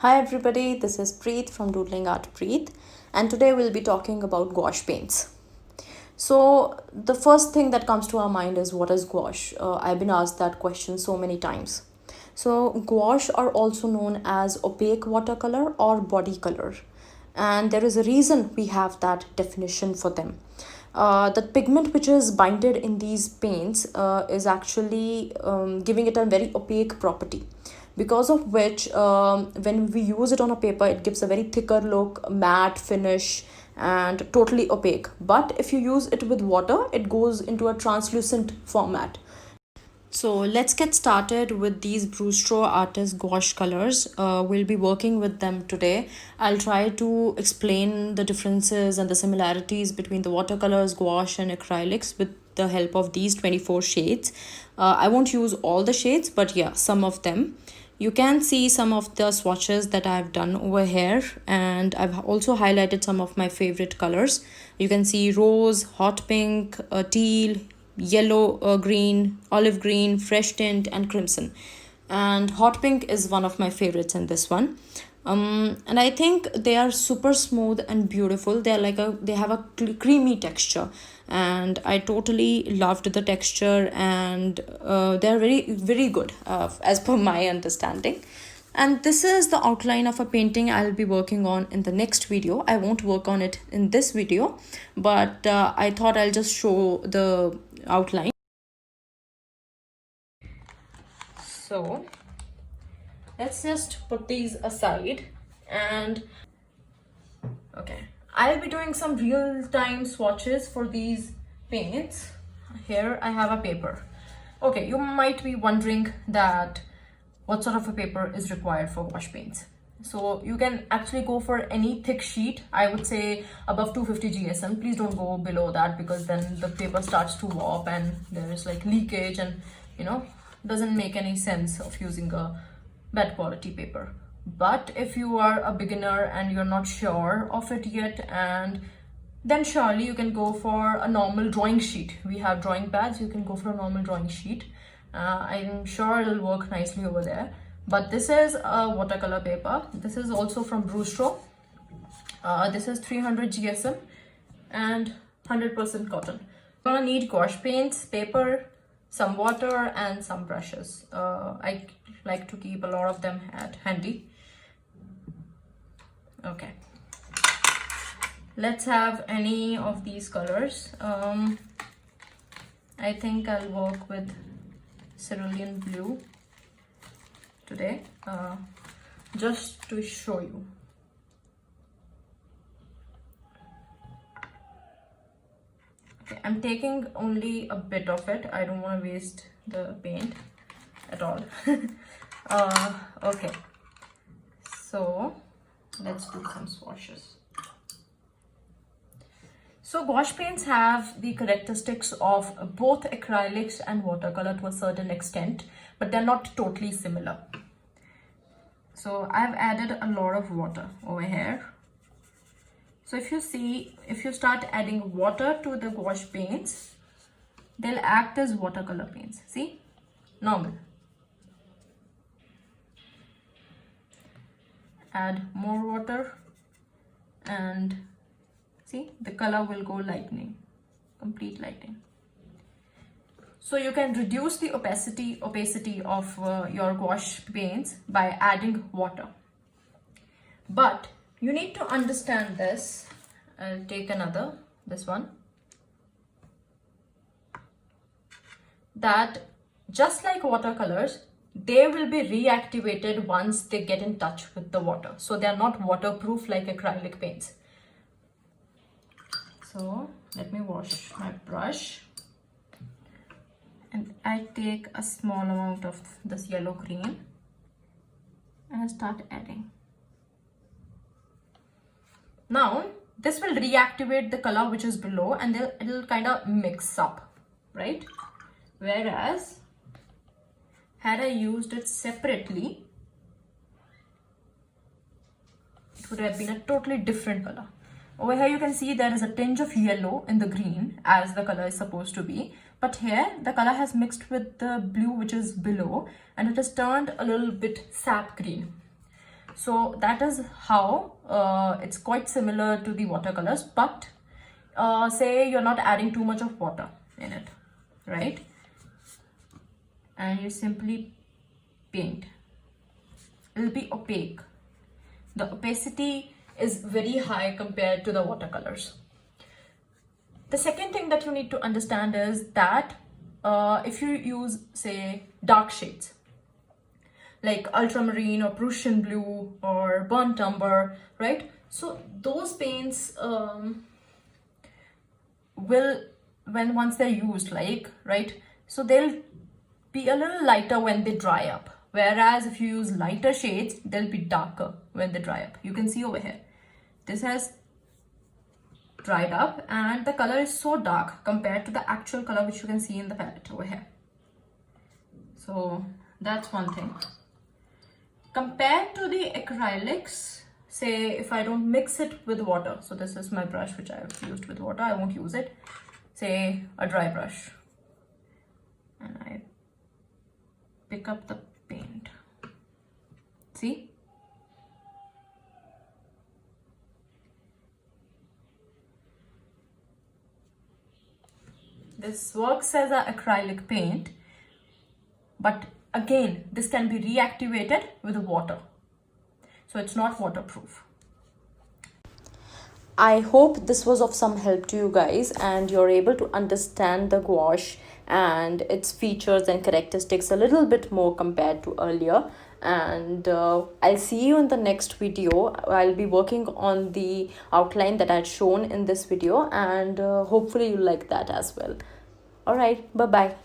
Hi everybody, this is Preet from Doodling Art Preet, and today we'll be talking about gouache paints. So the first thing that comes to our mind is, what is gouache? I've been asked that question so many times. So gouache are also known as opaque watercolor or body color, and there is a reason we have that definition for them. The pigment which is binded in these paints is actually giving it a very opaque property, because of which when we use it on a paper it gives a very thicker look, matte finish, and totally opaque. But if you use it with water, it goes into a translucent format. So let's get started with these Brustro Artist Gouache colors. We'll be working with them today. I'll try to explain the differences and the similarities between the watercolors, gouache, and acrylics with the help of these 24 shades. I won't use all the shades, but yeah, some of them. You can see some of the swatches that I've done over here, and I've also highlighted some of my favorite colors. You can see rose, hot pink, teal, yellow, green, olive green, fresh tint, and crimson. And hot pink is one of my favorites in this one. And I think they are super smooth and beautiful. They have a creamy texture, and I totally loved the texture, and they're very good as per my understanding. And this is the outline of a painting I'll be working on in the next video. I won't work on it in this video, but I thought I'll just show the outline. So let's just put these aside, and okay, I'll be doing some real-time swatches for these paints. Here I have a paper. Okay, you might be wondering that what sort of a paper is required for wash paints. So you can actually go for any thick sheet. I would say above 250 GSM. Please don't go below that, because then the paper starts to warp and there is like leakage, and doesn't make any sense of using a bad quality paper. But if you are a beginner and you're not sure of it yet, and then surely you can go for a normal drawing sheet. We have drawing pads. You can go for a normal drawing sheet. I'm sure it'll work nicely over there. But this is a watercolor paper. This is also from Brustro. This is 300 GSM and 100% cotton. You're gonna need gouache paints, paper, some water, and some brushes. I like to keep a lot of them at handy. Okay, let's have any of these colors. I think I'll work with cerulean blue today, just to show you. Okay, I'm taking only a bit of it. I don't want to waste the paint at all. Okay, so let's do some swatches. So gouache paints have the characteristics of both acrylics and watercolor to a certain extent, but they're not totally similar. So I've added a lot of water over here. So if you start adding water to the gouache paints, they'll act as watercolor paints. See? Normal. Add more water, and see, the color will go lightening, complete lighting. So you can reduce the opacity of your gouache paints by adding water. But you need to understand this. I'll take this one. That just like watercolors, they will be reactivated once they get in touch with the water. So they are not waterproof like acrylic paints. So let me wash my brush, and I take a small amount of this yellow green and I start adding. Now this will reactivate the color which is below, and it'll kind of mix up, right? Whereas had I used it separately, it would have been a totally different color. Over here you can see there is a tinge of yellow in the green, as the color is supposed to be, but here the color has mixed with the blue which is below, and it has turned a little bit sap green. So that is how it's quite similar to the watercolors, but say you're not adding too much of water in it, right? And you simply paint. It'll be opaque. The opacity is very high compared to the watercolors. The second thing that you need to understand is that if you use, say, dark shades like ultramarine or Prussian blue or burnt umber, right? So those paints will, once they're used, like, right? So they'll be a little lighter when they dry up. Whereas if you use lighter shades, they'll be darker when they dry up. You can see over here, this has dried up and the color is so dark compared to the actual color which you can see in the palette over here. So that's one thing. Compared to the acrylics, say if I don't mix it with water, so this is my brush which I've used with water, I won't use it, say a dry brush, and I pick up the paint. See? This works as an acrylic paint, but again, this can be reactivated with water. So it's not waterproof. I hope this was of some help to you guys and you're able to understand the gouache and its features and characteristics a little bit more compared to earlier. And I'll see you in the next video. I'll be working on the outline that I'd shown in this video, and hopefully you like that as well. All right, bye bye.